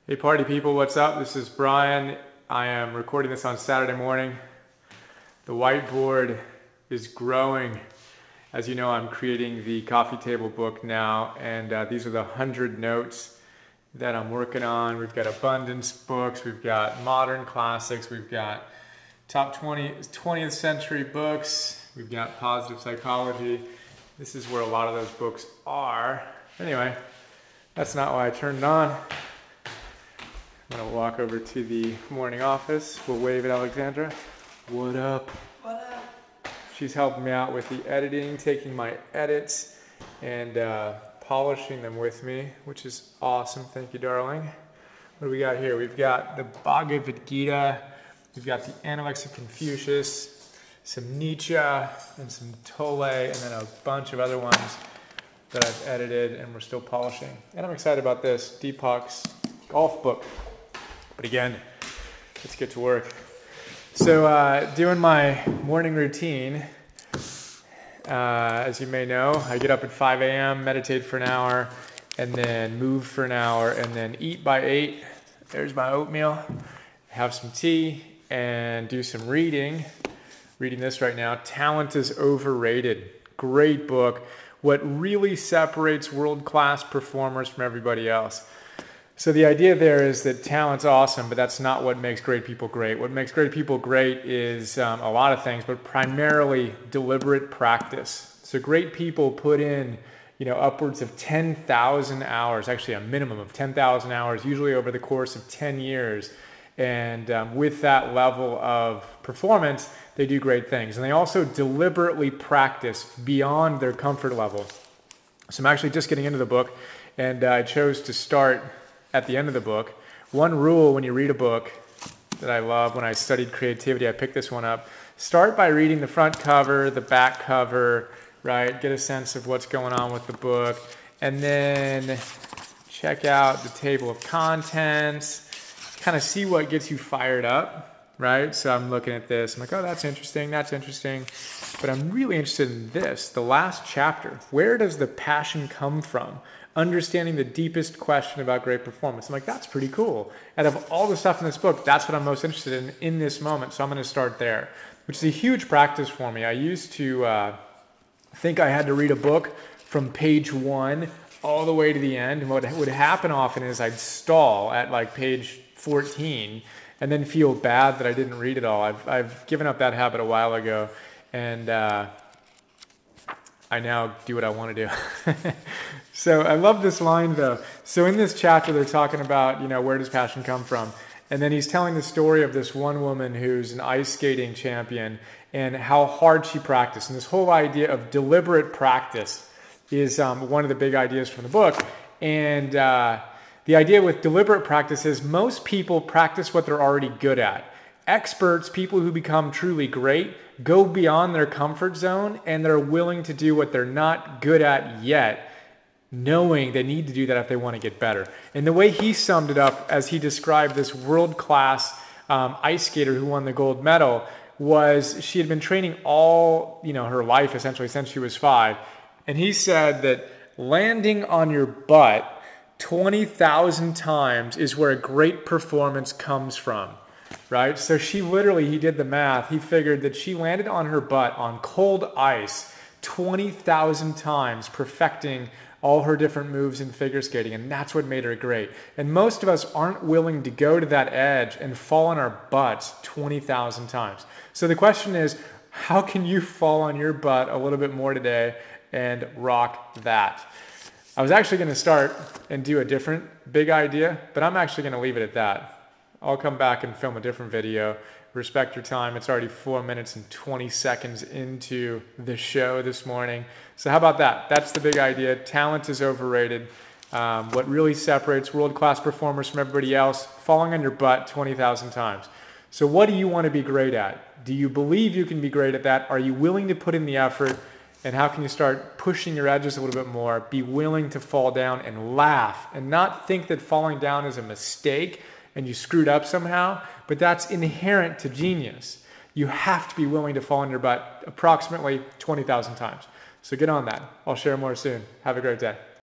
Hey party people, what's up? This is Brian. I am recording this on Saturday morning. The whiteboard is growing. As you know, I'm creating the coffee table book now, and these are the 100 notes that I'm working on. We've got abundance books, we've got modern classics, we've got top 20th century books, we've got positive psychology. This is where a lot of those books are. Anyway, that's not why I turned it on. I'm gonna walk over to the morning office. We'll wave at Alexandra. What up? What up? She's helping me out with the editing, taking my edits and polishing them with me, which is awesome. Thank you, darling. What do we got here? We've got the Bhagavad Gita. We've got the Analects of Confucius, some Nietzsche, and some Tolle, and then a bunch of other ones that I've edited and we're still polishing. And I'm excited about this, Deepak's golf book. But again, let's get to work. So doing my morning routine, as you may know, I get up at 5 a.m., meditate for an hour, and then move for an hour, and then eat by 8. There's my oatmeal. Have some tea, and do some reading. Reading this right now, Talent is Overrated. Great book. What really separates world-class performers from everybody else. So the idea there is that talent's awesome, but that's not what makes great people great. What makes great people great is a lot of things, but primarily deliberate practice. So great people put in, upwards of 10,000 hours, actually a minimum of 10,000 hours, usually over the course of 10 years. And with that level of performance, they do great things. And they also deliberately practice beyond their comfort level. So I'm actually just getting into the book, and I chose to start at the end of the book. One rule when you read a book that I love, when I studied creativity, I picked this one up. Start by reading the front cover, the back cover, right? Get a sense of what's going on with the book. And then check out the table of contents, kind of see what gets you fired up, right? So I'm looking at this, I'm like, oh, that's interesting. But I'm really interested in this, the last chapter. Where does the passion come from? Understanding the deepest question about great performance. I'm like, that's pretty cool. Out of all the stuff in this book, that's what I'm most interested in this moment. So I'm going to start there, which is a huge practice for me. I used to think I had to read a book from page 1 all the way to the end. And what would happen often is I'd stall at like page 14 and then feel bad that I didn't read it all. I've given up that habit a while ago, and I now do what I want to do. So I love this line though. So in this chapter, they're talking about, where does passion come from? And then he's telling the story of this one woman who's an ice skating champion and how hard she practiced. And this whole idea of deliberate practice is one of the big ideas from the book. And the idea with deliberate practice is most people practice what they're already good at. Experts, people who become truly great, go beyond their comfort zone and they're willing to do what they're not good at yet, knowing they need to do that if they want to get better. And the way he summed it up as he described this world-class ice skater who won the gold medal was she had been training all her life essentially since she was 5. And he said that landing on your butt 20,000 times is where a great performance comes from. Right? So he did the math. He figured that she landed on her butt on cold ice 20,000 times, perfecting all her different moves in figure skating, and that's what made her great. And most of us aren't willing to go to that edge and fall on our butts 20,000 times. So the question is, how can you fall on your butt a little bit more today and rock that? I was actually going to start and do a different big idea, but I'm actually going to leave it at that. I'll come back and film a different video. Respect your time. It's already 4 minutes and 20 seconds into the show this morning. So how about that? That's the big idea. Talent is overrated. What really separates world-class performers from everybody else? Falling on your butt 20,000 times. So what do you want to be great at? Do you believe you can be great at that? Are you willing to put in the effort? And how can you start pushing your edges a little bit more? Be willing to fall down and laugh and not think that falling down is a mistake and you screwed up somehow, but that's inherent to genius. You have to be willing to fall on your butt approximately 20,000 times. So get on that. I'll share more soon. Have a great day.